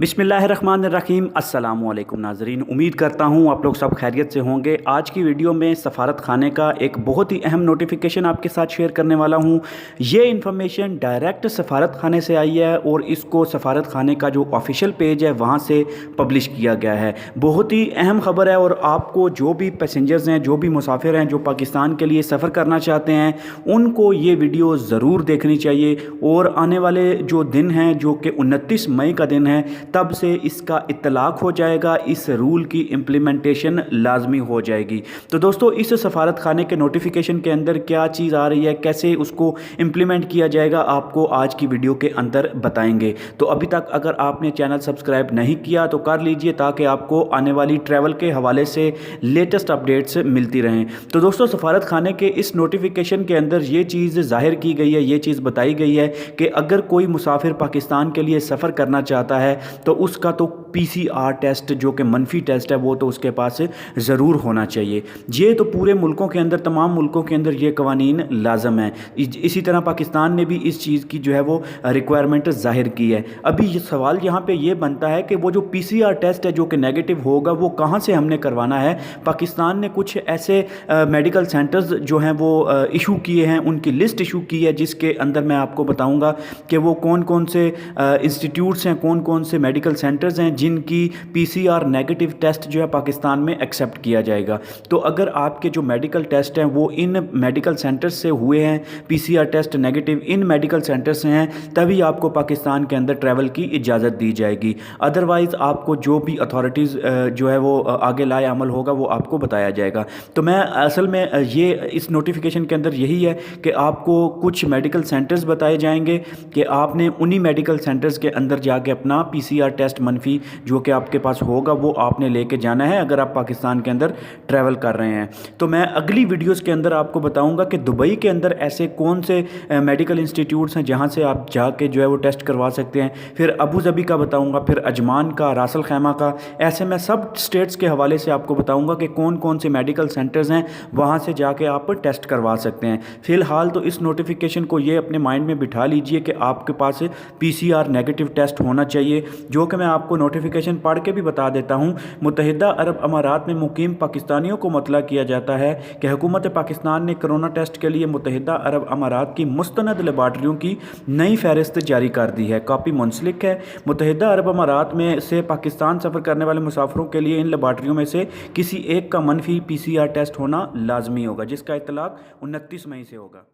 बिस्मिल्लाहिर्रहमानिर्रहीम। अस्सलाम वालेकुम नाज़रीन, उम्मीद करता हूँ आप लोग सब खैरियत से होंगे। आज की वीडियो में सफ़ारत खाने का एक बहुत ही अहम नोटिफिकेशन आपके साथ शेयर करने वाला हूँ। ये इन्फॉर्मेशन डायरेक्ट सफ़ारत खाने से आई है और इसको सफ़ारत खाने का जो ऑफिशियल पेज है वहाँ से पब्लिश किया गया है। बहुत ही अहम ख़बर है और आपको जो भी पैसेंजर्स हैं, जो भी मुसाफिर हैं, जो पाकिस्तान के लिए सफ़र करना चाहते हैं, उनको ये वीडियो ज़रूर देखनी चाहिए। और आने वाले जो दिन हैं, जो कि 29 मई का दिन है, तब से इसका इत्तलाक हो जाएगा, इस रूल की इम्प्लीमेंटेशन लाजमी हो जाएगी। तो दोस्तों, इस सफ़ारत खाने के नोटिफिकेशन के अंदर क्या चीज़ आ रही है, कैसे उसको इम्प्लीमेंट किया जाएगा, आपको आज की वीडियो के अंदर बताएंगे। तो अभी तक अगर आपने चैनल सब्सक्राइब नहीं किया तो कर लीजिए, ताकि आपको आने वाली ट्रैवल के हवाले से लेटेस्ट अपडेट्स मिलती रहें। तो दोस्तों, सफ़ारत खाने के इस नोटिफिकेशन के अंदर ये चीज़ ज़ाहिर की गई है, ये चीज़ बताई गई है कि अगर कोई मुसाफिर पाकिस्तान के लिए सफ़र करना चाहता है तो उसका तो PCR टेस्ट, जो कि मनफी टेस्ट है, वो तो उसके पास ज़रूर होना चाहिए। ये तो पूरे मुल्कों के अंदर, तमाम मुल्कों के अंदर ये कवानीन लाजम है। इसी तरह पाकिस्तान ने भी इस चीज़ की जो है वो रिक्वायरमेंट ज़ाहिर की है। अभी ये सवाल यहाँ पे ये बनता है कि वो जो PCR टेस्ट है जो कि नेगेटिव होगा, वो कहाँ से हमने करवाना है। पाकिस्तान ने कुछ ऐसे मेडिकल सेंटर्स जो हैं वो इशू किए हैं, उनकी लिस्ट इशू की है, जिसके अंदर मैं आपको बताऊँगा कि वो कौन कौन से इंस्टीट्यूट्स हैं, कौन कौन से मेडिकल सेंटर्स हैं जिनकी PCR नेगेटिव टेस्ट जो है पाकिस्तान में एक्सेप्ट किया जाएगा। तो अगर आपके जो मेडिकल टेस्ट हैं वो इन मेडिकल सेंटर्स से हुए हैं, PCR टेस्ट नेगेटिव इन मेडिकल सेंटर्स से हैं, तभी आपको पाकिस्तान के अंदर ट्रैवल की इजाज़त दी जाएगी। अदरवाइज़ आपको जो भी अथॉरिटीज़ जो है वो आगे लाए अमल होगा, वो आपको बताया जाएगा। तो मैं असल में ये इस नोटिफिकेशन के अंदर यही है कि आपको कुछ मेडिकल सेंटर्स बताए जाएंगे कि आपने उन्हीं मेडिकल सेंटर्स के अंदर जाके अपना PCR टेस्ट मनफी जो कि आपके पास होगा वो आपने लेके जाना है, अगर आप पाकिस्तान के अंदर ट्रैवल कर रहे हैं। तो मैं अगली वीडियोस के अंदर आपको बताऊंगा कि दुबई के अंदर ऐसे कौन से मेडिकल इंस्टीट्यूट्स हैं जहां से आप जाके जो है वो टेस्ट करवा सकते हैं। फिर अबू धाबी का बताऊंगा, फिर अजमान का, रासल खैमा का। ऐसे मैं सब स्टेट्स के हवाले से आपको बताऊँगा कि कौन कौन से मेडिकल सेंटर्स हैं, वहाँ से जाके आप टेस्ट करवा सकते हैं। फ़िलहाल तो इस नोटिफिकेशन को ये अपने माइंड में बिठा लीजिए कि आपके पास PCR नेगेटिव टेस्ट होना चाहिए, जो कि मैं आपको नोटिफिकेशन पढ़ के भी बता देता हूँ। मुत्तहिदा अरब अमारात में मुकीम पाकिस्तानियों को मतला किया जाता है कि हुकूमत पाकिस्तान ने कोरोना टेस्ट के लिए मुत्तहिदा अरब अमारात की मुस्तनद लेबार्ट्रियों की नई फहरिस्त जारी कर दी है। कॉपी मुंसलिक है। मुत्तहिदा अरब अमारात में से पाकिस्तान सफ़र करने वाले मुसाफिरों के लिए इन लेबार्ट्रियों में से किसी एक का मनफी PCR टेस्ट होना लाजमी होगा, जिसका इतलाक 29 मई से होगा।